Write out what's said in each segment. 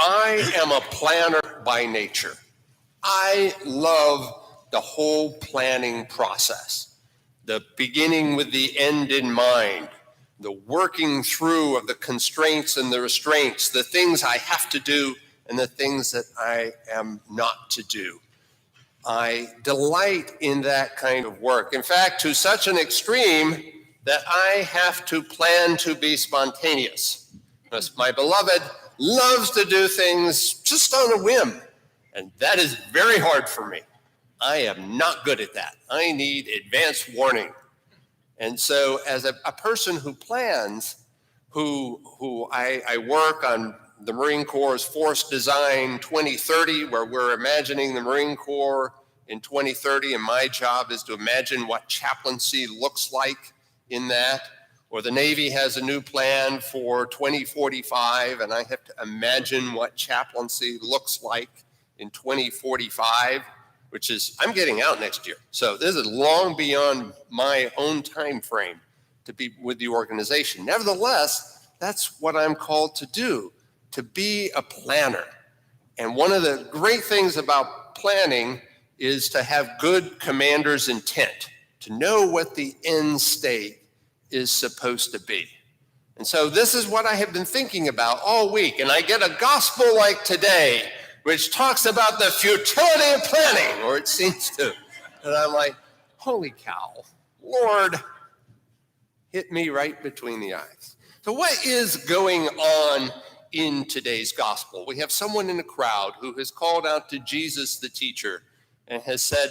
I am a planner by nature. I love the whole planning process, the beginning with the end in mind, the working through of the constraints and the restraints, the things I have to do and the things that I am not to do. I delight in that kind of work. In fact, to such an extreme that I have to plan to be spontaneous. Because my beloved loves to do things just on a whim, and that is very hard for me. I am not good at that. I need advance warning. And so as a person who plans, who I work on the Marine Corps' Force Design 2030, where we're imagining the Marine Corps in 2030, and my job is to imagine what chaplaincy looks like in that. Or the Navy has a new plan for 2045, and I have to imagine what chaplaincy looks like in 2045, which is, I'm getting out next year. So this is long beyond my own time frame to be with the organization. Nevertheless, that's what I'm called to do, to be a planner. And one of the great things about planning is to have good commander's intent, to know what the end state is supposed to be. And so this is what I have been thinking about all week. And I get a gospel like today, which talks about the futility of planning, or it seems to. And I'm like, holy cow, Lord, hit me right between the eyes. So what is going on in today's gospel? We have someone in the crowd who has called out to Jesus, the teacher, and has said,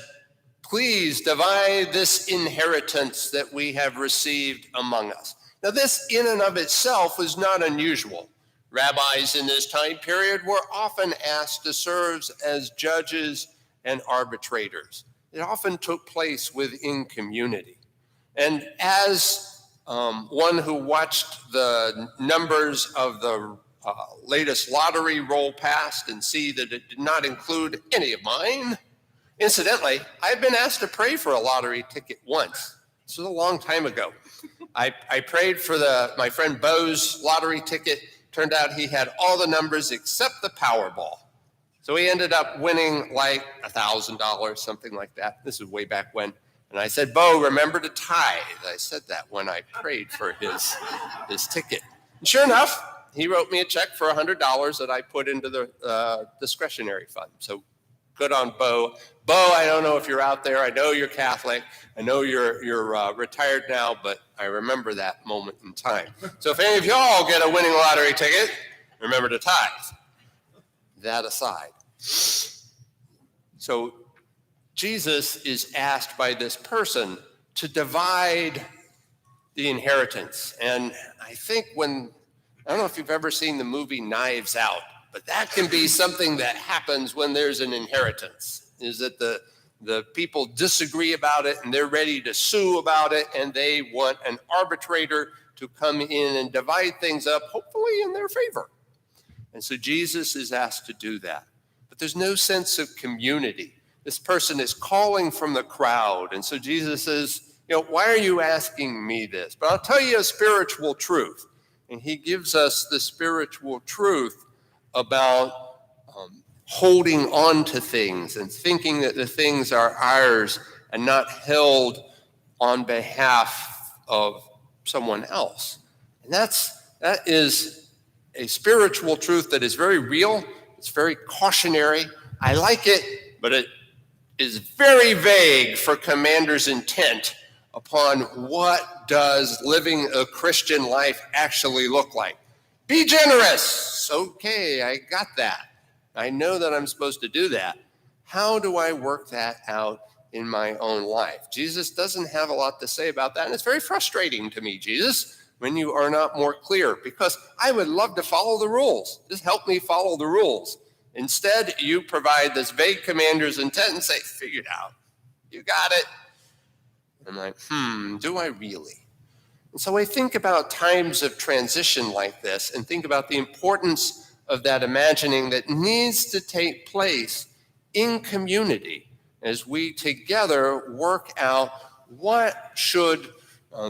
please divide this inheritance that we have received among us. Now, this in and of itself is not unusual. Rabbis in this time period were often asked to serve as judges and arbitrators. It often took place within community. And as one who watched the numbers of the latest lottery roll past and see that it did not include any of mine, incidentally, I've been asked to pray for a lottery ticket once. This was a long time ago. I prayed for my friend Bo's lottery ticket. Turned out he had all the numbers except the Powerball. So he ended up winning like $1,000, something like that. This is way back when. And I said, Bo, remember to tithe. I said that when I prayed for his ticket. And sure enough, he wrote me a check for $100 that I put into the discretionary fund. So good on Bo. Bo, I don't know if you're out there. I know you're Catholic. I know you're retired now, but I remember that moment in time. So if any of y'all get a winning lottery ticket, remember to tithe. That aside. So Jesus is asked by this person to divide the inheritance. And I think I don't know if you've ever seen the movie Knives Out, but that can be something that happens when there's an inheritance, is that the people disagree about it and they're ready to sue about it, and they want an arbitrator to come in and divide things up, hopefully in their favor. And so Jesus is asked to do that. But there's no sense of community. This person is calling from the crowd. And so Jesus says, why are you asking me this? But I'll tell you a spiritual truth. And he gives us the spiritual truth about holding on to things and thinking that the things are ours and not held on behalf of someone else. And that is a spiritual truth that is very real. It's very cautionary. I like it, but it is very vague for commander's intent upon what does living a Christian life actually look like. Be generous. Okay, I got that. I know that I'm supposed to do that. How do I work that out in my own life? Jesus doesn't have a lot to say about that, and it's very frustrating to me, Jesus, when you are not more clear, because I would love to follow the rules. Just help me follow the rules. Instead, you provide this vague commander's intent and say, figure it out. You got it. I'm like, do I really? And so I think about times of transition like this and think about the importance of that imagining that needs to take place in community as we together work out what should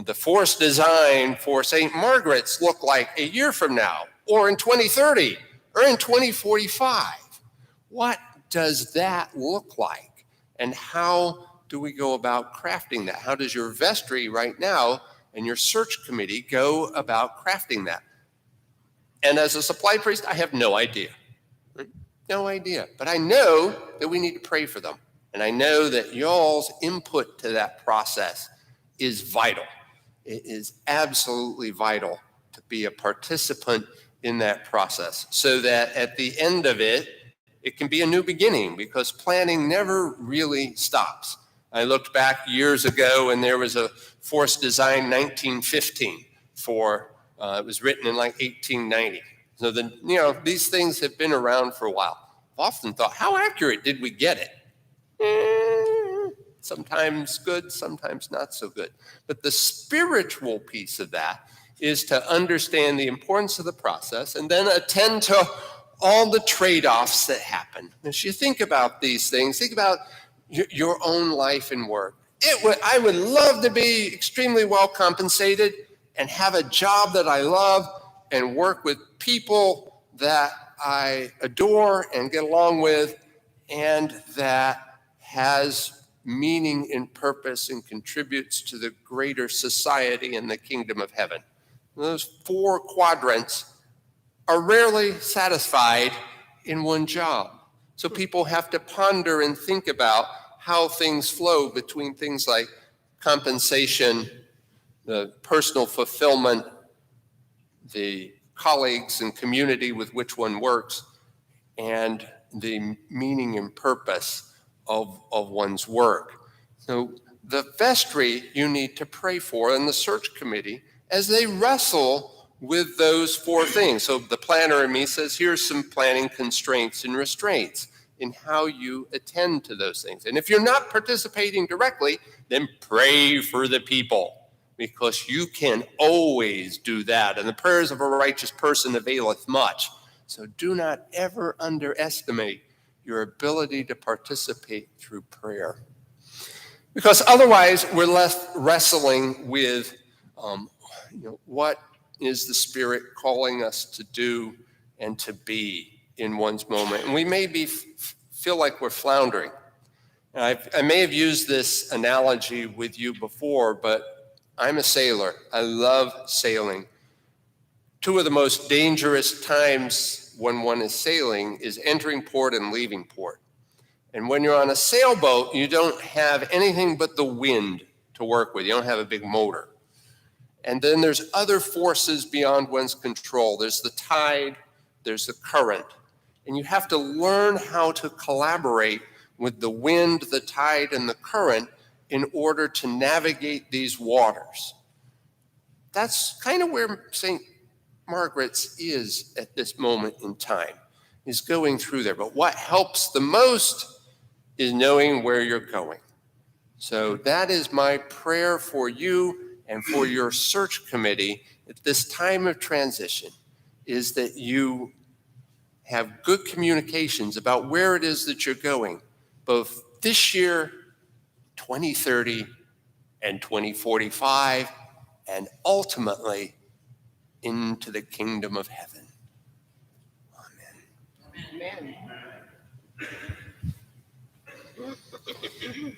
the force design for St. Margaret's look like a year from now, or in 2030, or in 2045? What does that look like? And how do we go about crafting that? How does your vestry right now and your search committee go about crafting that? And as a supply priest, I have no idea. No idea. But I know that we need to pray for them. And I know that y'all's input to that process is vital. It is absolutely vital to be a participant in that process so that at the end of it, it can be a new beginning, because planning never really stops. I looked back years ago and there was a force design 1915 for, it was written in like 1890. So these things have been around for a while. I've often thought, how accurate did we get it? Sometimes good, sometimes not so good. But the spiritual piece of that is to understand the importance of the process and then attend to all the trade-offs that happen. As you think about these things, think about your own life and work. I would love to be extremely well compensated and have a job that I love and work with people that I adore and get along with, and that has meaning and purpose and contributes to the greater society and the kingdom of heaven. Those four quadrants are rarely satisfied in one job. So people have to ponder and think about how things flow between things like compensation, the personal fulfillment, the colleagues and community with which one works, and the meaning and purpose of one's work. So the vestry you need to pray for, and the search committee, as they wrestle with those four things. So the planner in me says, here's some planning constraints and restraints in how you attend to those things. And if you're not participating directly, then pray for the people, because you can always do that. And the prayers of a righteous person availeth much. So do not ever underestimate your ability to participate through prayer. Because otherwise, we're left wrestling with what is the Spirit calling us to do and to be in one's moment. And we may feel like we're floundering. And I may have used this analogy with you before, but I'm a sailor. I love sailing. Two of the most dangerous times when one is sailing is entering port and leaving port. And when you're on a sailboat, you don't have anything but the wind to work with. You don't have a big motor. And then there's other forces beyond one's control. There's the tide, there's the current. And you have to learn how to collaborate with the wind, the tide, and the current in order to navigate these waters. That's kind of where St. Margaret's is at this moment in time, is going through there. But what helps the most is knowing where you're going. So that is my prayer for you and for your search committee at this time of transition, is that you have good communications about where it is that you're going, both this year, 2030, and 2045, and ultimately into the kingdom of heaven. Amen. Amen.